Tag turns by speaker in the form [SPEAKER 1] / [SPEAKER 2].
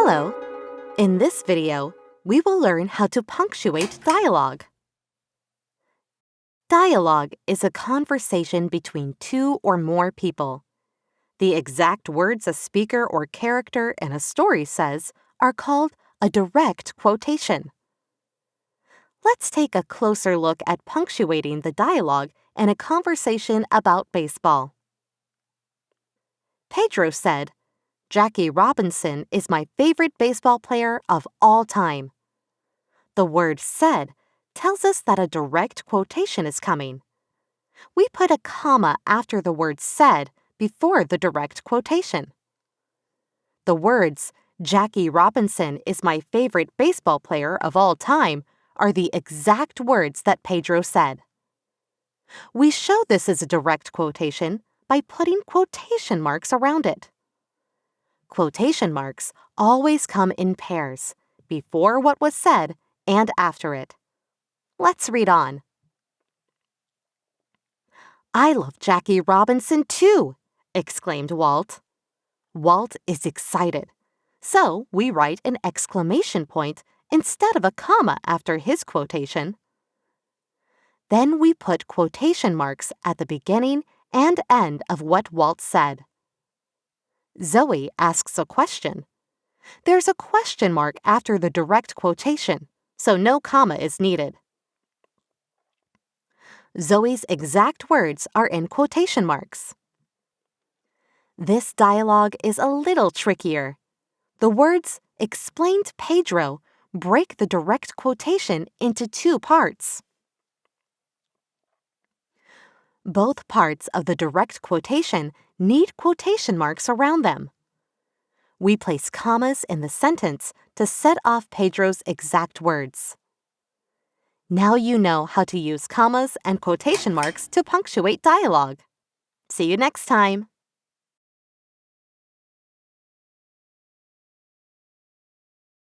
[SPEAKER 1] Hello! In this video, we will learn how to punctuate dialogue. Dialogue is a conversation between two or more people. The exact words a speaker or character in a story says are called a direct quotation. Let's take a closer look at punctuating the dialogue in a conversation about baseball. Pedro said, "Jackie Robinson is my favorite baseball player of all time." The word said tells us that a direct quotation is coming. We put a comma after the word said before the direct quotation. The words, "Jackie Robinson is my favorite baseball player of all time," are the exact words that Pedro said. We show this as a direct quotation by putting quotation marks around it. Quotation marks always come in pairs, before what was said and after it. Let's read on. "I love Jackie Robinson too!" exclaimed Walt. Walt is excited, so we write an exclamation point instead of a comma after his quotation. Then we put quotation marks at the beginning and end of what Walt said. Zoe asks a question. There's a question mark after the direct quotation, so no comma is needed. Zoe's exact words are in quotation marks. This dialogue is a little trickier. The words "explained Pedro" break the direct quotation into two parts. Both parts of the direct quotation need quotation marks around them. We place commas in the sentence to set off Pedro's exact words. Now you know how to use commas and quotation marks to punctuate dialogue. See you next time!